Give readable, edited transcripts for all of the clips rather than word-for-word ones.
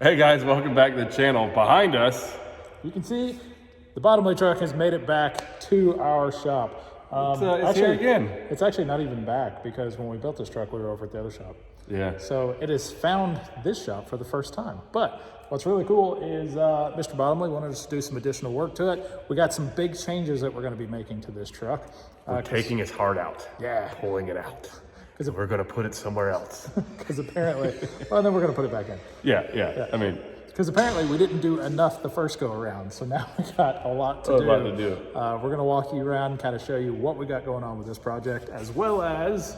Hey guys, welcome back to the channel. Behind us, you can see the bottom of the truck has made it back to our shop. it's here again. It's actually not even back because when we built this truck, we were over at the other shop. Yeah. So it has found this shop for the first time. But what's really cool is Mr. Bottomley wanted us to do some additional work to it. We got some big changes that we're going to be making to this truck. We're taking its heart out. Yeah. Pulling it out. Because we're going to put it somewhere else. Because apparently, well, then we're going to put it back in. Yeah. I mean, because apparently we didn't do enough the first go around, so now we got a lot to do. We're going to walk you around and kind of show you what we got going on with this project, as well as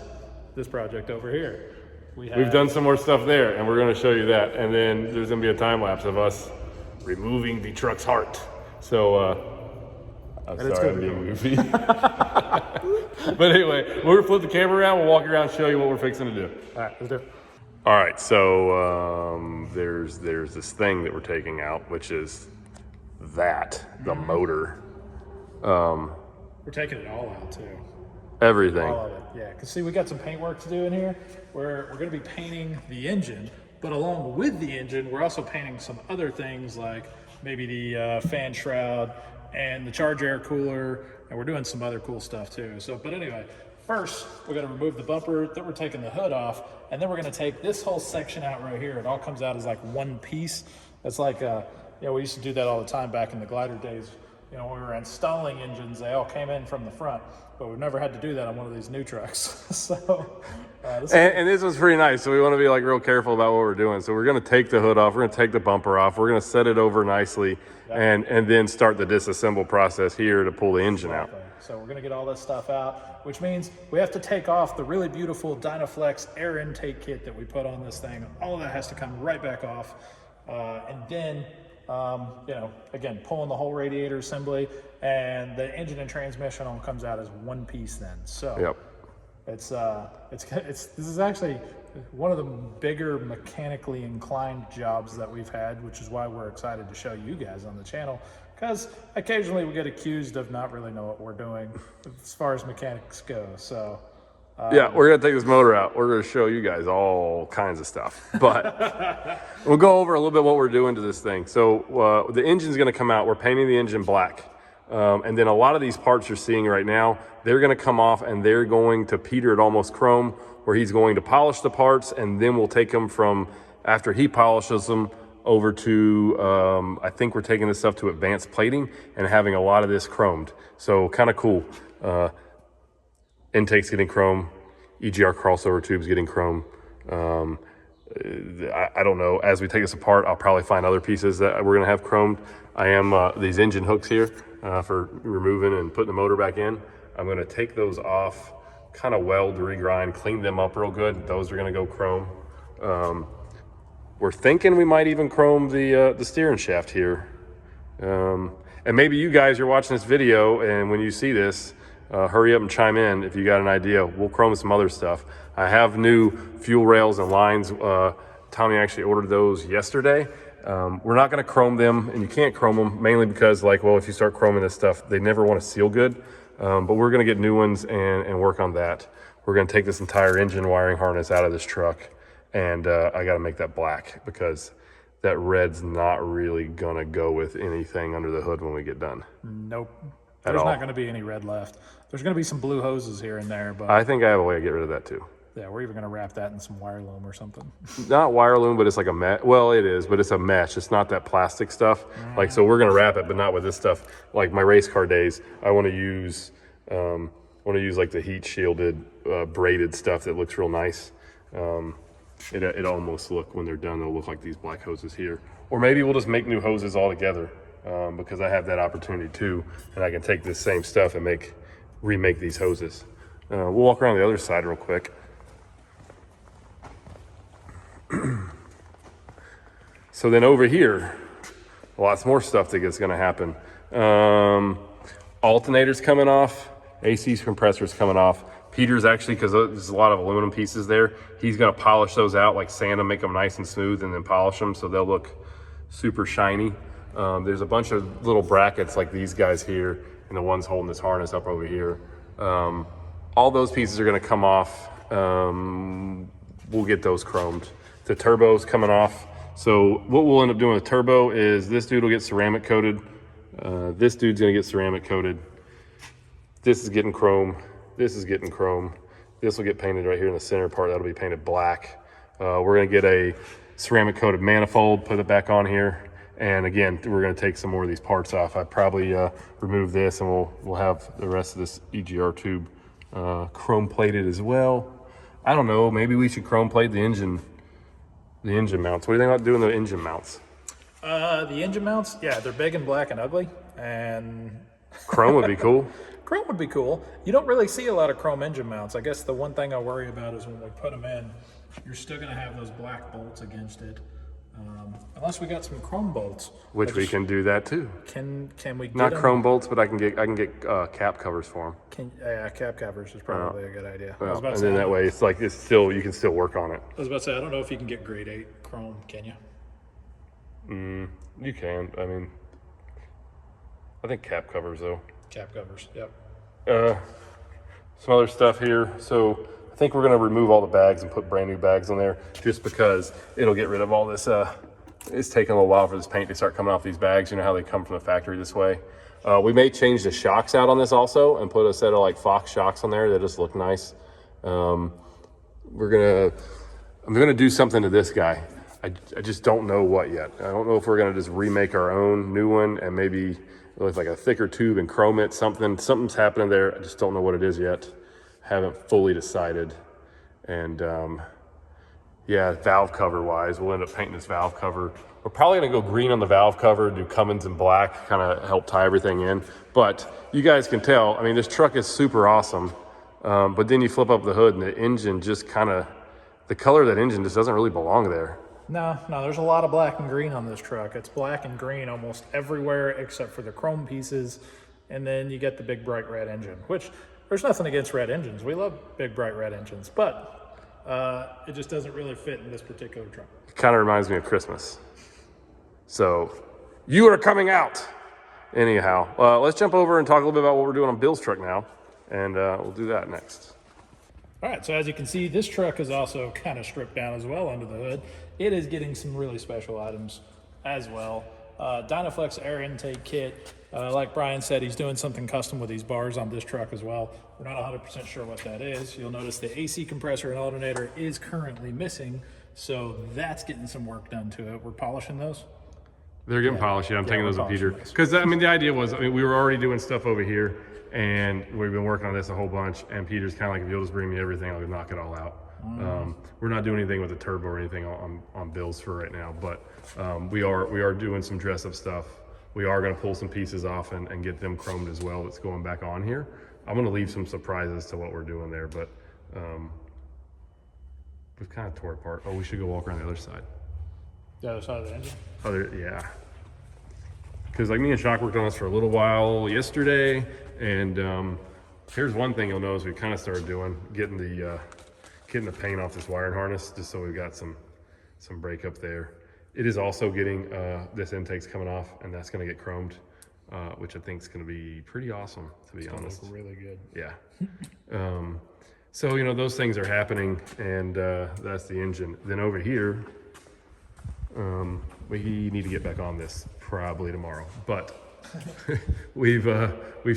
this project over here. We've done some more stuff there, and we're going to show you that. And then there's going to be a time lapse of us removing the truck's heart. So, I'm sorry I'm being goofy. But anyway, we're going to flip the camera around. We'll walk around and show you what we're fixing to do. All right, let's do it. All right, so there's this thing that we're taking out, which is the motor. We're taking it all out too. Everything. All of it, yeah. Because see, we got some paint work to do in here. We're going to be painting the engine, but along with the engine, we're also painting some other things like maybe the fan shroud and the charge air cooler, and we're doing some other cool stuff too. So, but anyway, first we're going to remove the bumper, then we're taking the hood off, and then we're going to take this whole section out right here. It all comes out as like one piece. It's like, we used to do that all the time back in the glider days. When we were installing engines, they all came in from the front, but we've never had to do that on one of these new trucks. So, this was pretty nice. So we want to be like real careful about what we're doing. So we're going to take the hood off. We're going to take the bumper off. We're going to set it over nicely, and then start the disassemble process here to pull the engine out. So we're going to get all this stuff out, which means we have to take off the really beautiful Dynaflex air intake kit that we put on this thing. All of that has to come right back off, and then again, pulling the whole radiator assembly, and the engine and transmission all comes out as one piece then. So this is actually one of the bigger mechanically inclined jobs that we've had, which is why we're excited to show you guys on the channel, because occasionally we get accused of not really know what we're doing as far as mechanics go. So we're going to take this motor out. We're going to show you guys all kinds of stuff, but we'll go over a little bit what we're doing to this thing. So the engine's going to come out. We're painting the engine black. And then a lot of these parts you're seeing right now, they're going to come off and they're going to Peter at Almost Chrome, where he's going to polish the parts, and then we'll take them from after he polishes them over to, I think we're taking this stuff to advanced plating and having a lot of this chromed. So kind of cool. Intake's getting chrome, EGR crossover tubes getting chrome. I don't know, as we take this apart, I'll probably find other pieces that we're gonna have chromed. I am these engine hooks here for removing and putting the motor back in. I'm gonna take those off, kind of weld, regrind, clean them up real good. Those are gonna go chrome. We're thinking we might even chrome the steering shaft here. And maybe you guys are watching this video, and when you see this, hurry up and chime in if you got an idea. We'll chrome some other stuff. I have new fuel rails and lines. Tommy actually ordered those yesterday. We're not going to chrome them, and you can't chrome them mainly because, if you start chroming this stuff, they never want to seal good. But we're going to get new ones and work on that. We're going to take this entire engine wiring harness out of this truck, and I got to make that black because that red's not really going to go with anything under the hood when we get done. Nope. There's not going to be any red left. There's going to be some blue hoses here and there, but I think I have a way to get rid of that too. Yeah, we're even going to wrap that in some wire loom or something. Not wire loom, but it's like a mesh. Well, it is, but it's a mesh. It's not that plastic stuff. So we're going to wrap it, but not with this stuff. Like my race car days, I want to use like the heat shielded braided stuff that looks real nice. It almost look, when they're done, they'll look like these black hoses here. Or maybe we'll just make new hoses altogether. Because I have that opportunity too, and I can take this same stuff and remake these hoses. We'll walk around the other side real quick. So then over here, lots more stuff that's going to happen. Alternators coming off, AC compressors coming off. Peter's actually, because there's a lot of aluminum pieces there, he's going to polish those out, like sand them, make them nice and smooth, and then polish them so they'll look super shiny. There's a bunch of little brackets like these guys here, and the ones holding this harness up over here. All those pieces are going to come off. We'll get those chromed. The turbo's coming off, So what we'll end up doing with turbo is this dude will get ceramic coated. This dude's gonna get ceramic coated. This is getting chrome. This is getting chrome. This will get painted right here in the center part. That'll be painted black. We're gonna get a ceramic coated manifold, put it back on here. And again, we're gonna take some more of these parts off. I probably remove this and we'll have the rest of this EGR tube chrome plated as well. I don't know, maybe we should chrome plate the engine mounts. What do you think about doing the engine mounts? The engine mounts, yeah, they're big and black and ugly, and Chrome would be cool. chrome would be cool. You don't really see a lot of chrome engine mounts. I guess the one thing I worry about is when we put them in, you're still gonna have those black bolts against it. Unless we got some chrome bolts. Which we can do that too. Can we get Not them? chrome bolts, but I can get cap covers for them. Yeah, cap covers is probably a good idea. I was Well, about to and say, then that way it's like you can still work on it. I was about to say, I don't know if you can get grade 8 chrome, can you? You can. I mean, I think cap covers though. Cap covers, yep. Some other stuff here. So I think we're gonna remove all the bags and put brand new bags on there, just because it'll get rid of all this. It's taking a little while for this paint to start coming off these bags. You know how they come from the factory this way. We may change the shocks out on this also and put a set of like Fox shocks on there that just look nice. I'm gonna do something to this guy. I just don't know what yet. I don't know if we're gonna just remake our own new one and maybe with like a thicker tube and chrome it. Something's happening there. I just don't know what it is yet. Haven't fully decided. And yeah, valve cover wise, we'll end up painting this valve cover. We're probably gonna go green on the valve cover, do Cummins in black, kind of help tie everything in. But you guys can tell, I mean, this truck is super awesome. But then you flip up the hood and the engine just kind of, the color of that engine just doesn't really belong there. No, there's a lot of black and green on this truck. It's black and green almost everywhere except for the chrome pieces. And then you get the big bright red engine, which there's nothing against red engines. We love big bright red engines, but it just doesn't really fit in this particular truck. It kind of reminds me of Christmas. So you are coming out. Anyhow, let's jump over and talk a little bit about what we're doing on Bill's truck now. And we'll do that next. All right, so as you can see, this truck is also kind of stripped down as well under the hood. It is getting some really special items as well. Dynaflex air intake kit. Like Brian said, he's doing something custom with these bars on this truck as well. We're not 100% sure what that is. You'll notice the AC compressor and alternator is currently missing, so that's getting some work done to it. We're polishing those. They're getting polished. Yeah, I'm taking those to Peter. Because, I mean, the idea was, I mean, we were already doing stuff over here, and we've been working on this a whole bunch, and Peter's kind of like, if you'll just bring me everything, I'll knock it all out. We're not doing anything with the turbo or anything on Bill's for right now, but we are doing some dress-up stuff. We are going to pull some pieces off and get them chromed as well. That's going back on here. I'm going to leave some surprises to what we're doing there, but we've kind of tore apart. Oh, we should go walk around the other side. The other side of the engine? Yeah. Because like me and Shock worked on this for a little while yesterday, and here's one thing you'll notice we kind of started doing, getting the paint off this wiring harness, just so we've got some breakup there. It is also getting, this intake's coming off, and that's gonna get chromed, which I think is gonna be pretty awesome, to be honest. Look really good. Yeah. So, you know, those things are happening, and that's the engine. Then over here, we need to get back on this probably tomorrow, but we've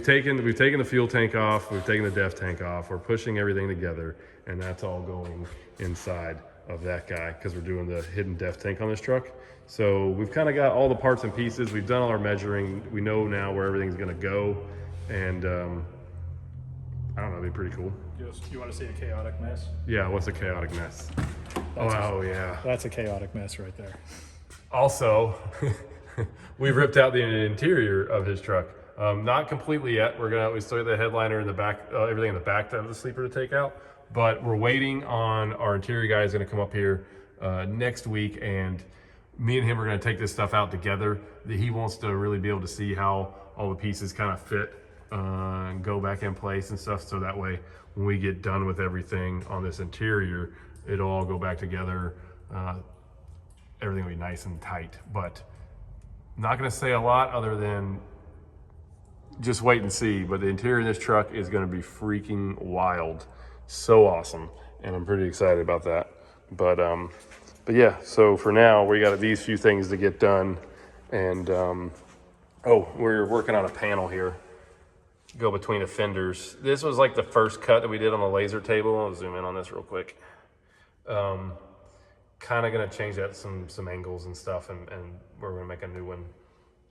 taken the fuel tank off, we've taken the def tank off, we're pushing everything together, and that's all going inside of that guy because we're doing the hidden def tank on this truck. So we've kind of got all the parts and pieces, we've done all our measuring, we know now where everything's going to go, and I don't know, it'd be pretty cool. You want to see a chaotic mess? Yeah, what's a chaotic mess? Yeah. That's a chaotic mess right there. Also, we ripped out the interior of his truck. Not completely yet. We still got the headliner in the back, everything in the back of the sleeper to take out. But we're waiting on our interior guy is going to come up here next week, and me and him are going to take this stuff out together. He wants to really be able to see how all the pieces kind of fit and go back in place and stuff. So that way, when we get done with everything on this interior, it'll all go back together. Everything will be nice and tight. But I'm not going to say a lot other than just wait and see. But the interior of this truck is going to be freaking wild. So awesome. And I'm pretty excited about that. But But yeah, so for now, we got these few things to get done. And, oh, we're working on a panel here. Go between the fenders. This was like the first cut that we did on the laser table. I'll zoom in on this real quick. Kind of going to change that some angles and stuff. And we're going to make a new one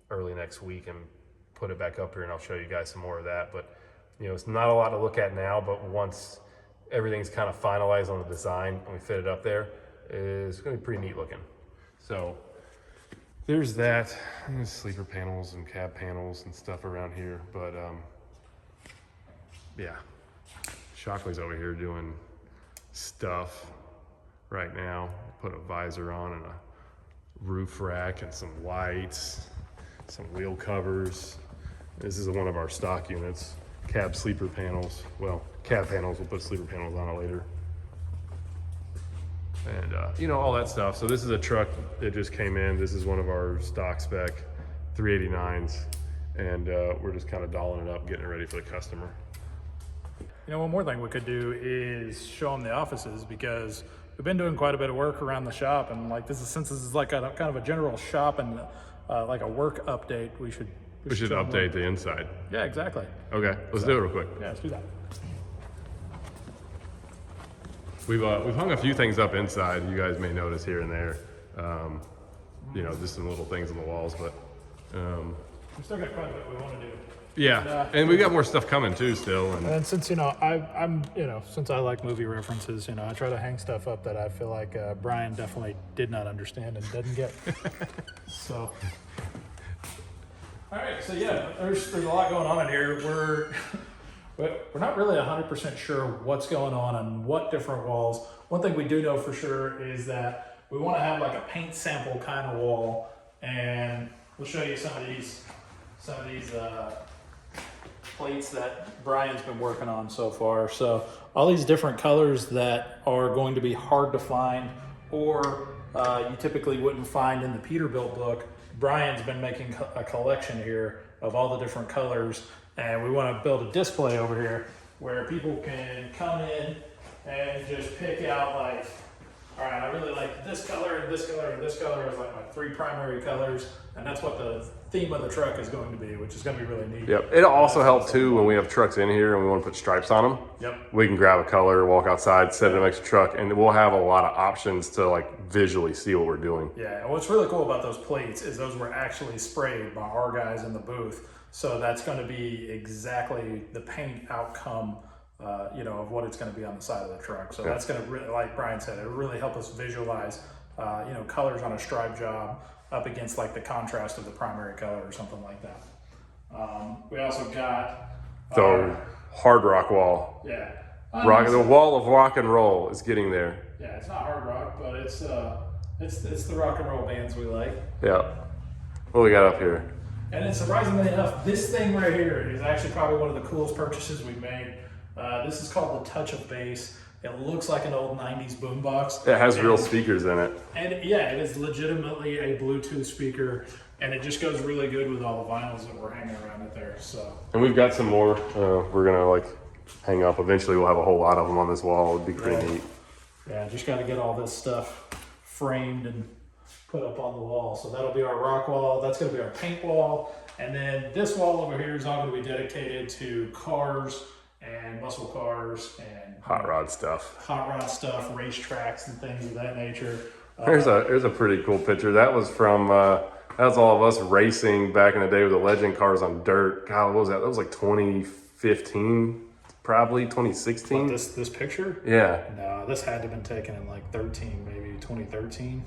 early next week and put it back up here. And I'll show you guys some more of that. But, you know, it's not a lot to look at now. But once everything's kind of finalized on the design and we fit it up there, it's going to be pretty neat looking. So there's that. There's sleeper panels and cab panels and stuff around here. But yeah, Shockley's over here doing stuff right now. Put a visor on and a roof rack and some lights, some wheel covers. This is one of our stock units, cab sleeper panels. Well, cab panels, we'll put sleeper panels on it later. And you know, all that stuff. So this is a truck that just came in. This is one of our stock spec 389s. And we're just kind of dolling it up, getting it ready for the customer. You know, one more thing we could do is show them the offices, because we've been doing quite a bit of work around the shop, and like since this is like a kind of a general shop and like a work update, we should update the inside. Yeah, exactly. Okay, let's do it real quick. Yeah, let's do that. We've hung a few things up inside. You guys may notice here and there. You know, just some little things on the walls, but we still got quite a bit we want to do. Yeah, and we got more stuff coming too still. And since, you know, I'm you know, since I like movie references, you know, I try to hang stuff up that I feel like Brian definitely did not understand and doesn't get. So, all right, so yeah, there's a lot going on in here. We're not really 100% sure what's going on what different walls. One thing we do know for sure is that we want to have like a paint sample kind of wall, and we'll show you some of these plates that Brian's been working on so far. So all these different colors that are going to be hard to find, or you typically wouldn't find in the Peterbilt book. Brian's been making a collection here of all the different colors, and we want to build a display over here where people can come in and just pick out, like, all right, I really like this color and this color and this color as like my three primary colors, and that's what the theme of the truck is going to be, which is going to be really neat. Yep, it'll also help too when we have trucks in here and we want to put stripes on them. Yep. We can grab a color, walk outside, set it next to the truck, and we'll have a lot of options to like visually see what we're doing. Yeah, and what's really cool about those plates is those were actually sprayed by our guys in the booth. So that's going to be exactly the paint outcome, you know, of what it's going to be on the side of the truck. So that's going to really, like Brian said, it'll really help us visualize, you know, colors on a stripe job up against like the contrast of the primary color or something like that. We also got the hard rock wall. Yeah. The wall of rock and roll is getting there. Yeah, it's not hard rock, but it's the rock and roll bands we like. Yeah. What we got up here? And then surprisingly enough, this thing right here is actually probably one of the coolest purchases we've made. This is called the Touch of Bass. It looks like an old 90s boombox. It has real speakers in it. And yeah, it is legitimately a Bluetooth speaker, and it just goes really good with all the vinyls that we're hanging around it there. So. And we've got some more we're gonna like hang up. Eventually we'll have a whole lot of them on this wall. It'd be pretty neat. Yeah, just got to get all this stuff framed and put up on the wall. So that'll be our rock wall. That's going to be our paint wall. And then this wall over here is all going to be dedicated to cars and muscle cars and hot rod stuff, racetracks and things of that nature. There's a pretty cool picture. That was from that was all of us racing back in the day with the legend cars on dirt. God, what was that? That was like 2015, probably 2016. What, this picture? Yeah. No, this had to have been taken in like 13, maybe 2013.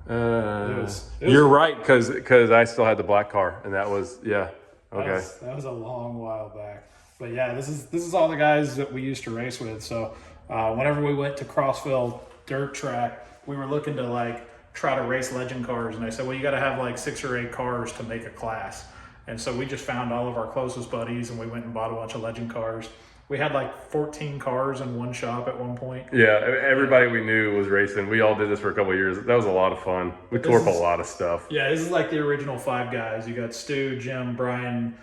You're right, because I still had the black car, and that was okay. That was a long while back. But yeah, this is all the guys that we used to race with. So whenever we went to Crossville dirt track, we were looking to like try to race legend cars, and I said, well, you got to have like 6 or 8 cars to make a class. And so we just found all of our closest buddies, and we went and bought a bunch of legend cars. We had like 14 cars in one shop at one point. Yeah, everybody we knew was racing. We all did this for a couple of years. That was a lot of fun. We tore up a lot of stuff. Yeah, this is like the original 5 guys. You got Stu, Jim, Brian,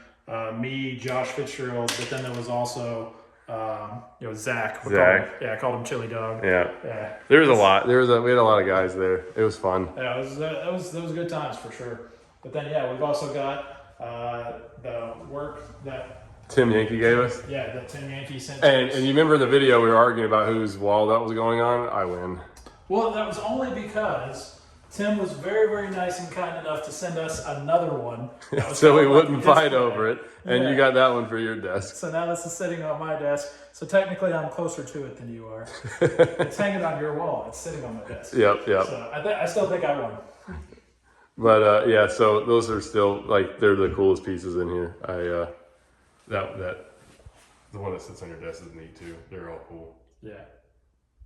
me, Josh Fitzgerald, but then there was also Zach. Zach. I called him Chili Dog. Yeah. There was a lot. We had a lot of guys there. It was fun. Yeah, that was good times for sure. But then we've also got the work that Tim Yankee gave us. Yeah, that Tim Yankee sent. And you remember the video we were arguing about whose wall that was going on? I win. Well, that was only because Tim was very, very nice and kind enough to send us another one. So we wouldn't fight over it. And you got that one for your desk. So now this is sitting on my desk. So technically I'm closer to it than you are. It's hanging on your wall. It's sitting on my desk. Yep. So I still think I won. But so those are still they're the coolest pieces in here. The one that sits on your desk is neat too. They're all cool. Yeah.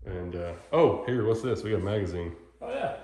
And here, what's this? We got a magazine. Oh yeah.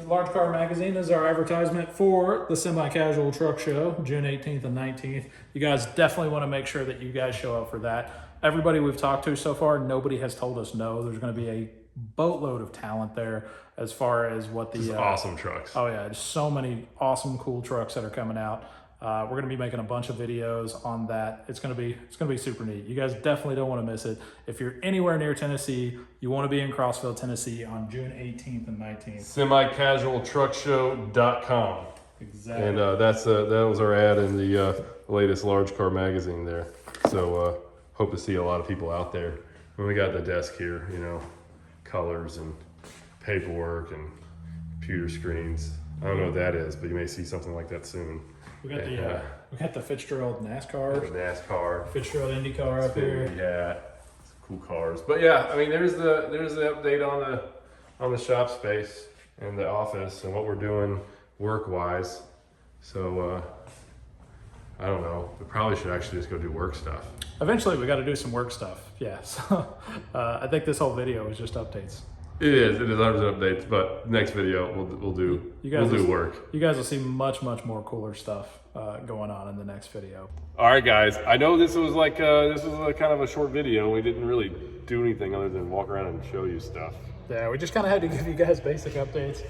Large Car Magazine is our advertisement for the Semi-Casual Truck Show, June 18th and 19th. You guys definitely want to make sure that you guys show up for that. Everybody we've talked to so far, nobody has told us no. There's going to be a boatload of talent there as far as what the awesome trucks. Oh yeah, there's so many awesome, cool trucks that are coming out. We're going to be making a bunch of videos on that. It's going to be super neat. You guys definitely don't want to miss it. If you're anywhere near Tennessee, you want to be in Crossville, Tennessee on June 18th and 19th. Semicasualtruckshow.com. Exactly. And that was our ad in the latest Large Car Magazine there. So hope to see a lot of people out there. And we got the desk here, colors and paperwork and computer screens. I don't know what that is, but you may see something like that soon. We got the Fitzgerald NASCAR. Fitzgerald IndyCar up here. Yeah, some cool cars. But there's the update on the shop space and the office and what we're doing work wise. So I don't know. We probably should actually just go do work stuff. Eventually, we got to do some work stuff. Yeah. So I think this whole video is just updates. It deserves updates, but next video we'll do work. You guys will see much more cooler stuff going on in the next video. All right, guys. I know this was a kind of a short video. We didn't really do anything other than walk around and show you stuff. Yeah, we just kind of had to give you guys basic updates.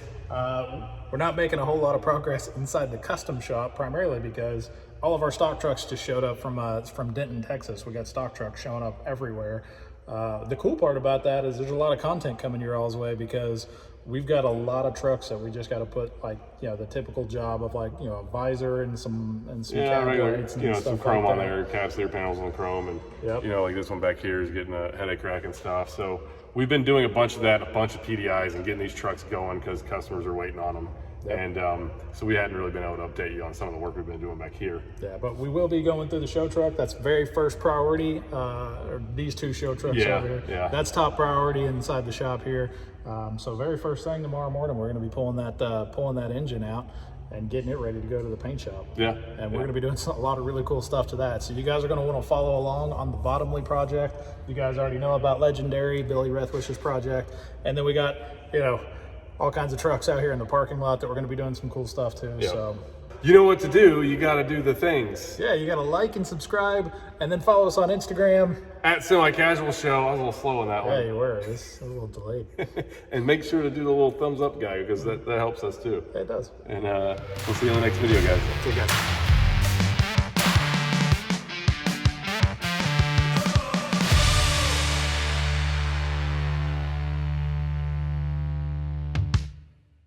We're not making a whole lot of progress inside the custom shop, primarily because all of our stock trucks just showed up from Denton, Texas. We got stock trucks showing up everywhere. The cool part about that is there's a lot of content coming your all's way because we've got a lot of trucks that we just got to put the typical job of a visor and some regular lights and some chrome on there, cab clear panels on chrome, and like this one back here is getting a headache rack and stuff. So we've been doing a bunch of that, a bunch of PDIs, and getting these trucks going because customers are waiting on them. Yep. And so we hadn't really been able to update you on some of the work we've been doing back here. Yeah, but we will be going through the show truck. That's very first priority. These two show trucks over here. Yeah. That's top priority inside the shop here. So very first thing tomorrow morning, we're going to be pulling that engine out and getting it ready to go to the paint shop. Yeah. And we're going to be doing a lot of really cool stuff to that. So you guys are going to want to follow along on the Bottomley project. You guys already know about Legendary, Billy Rethwish's project. And then we got, all kinds of trucks out here in the parking lot that we're going to be doing some cool stuff too. Yep. So you know what to do. You got to do the things. Yeah, you got to like and subscribe, and then follow us on Instagram at Semi-Casual Show. I was a little slow on that one. Yeah, you were. It's a little delayed. And make sure to do the little thumbs up guy because that helps us too. Yeah, it does. And we'll see you on the next video, guys. See you guys.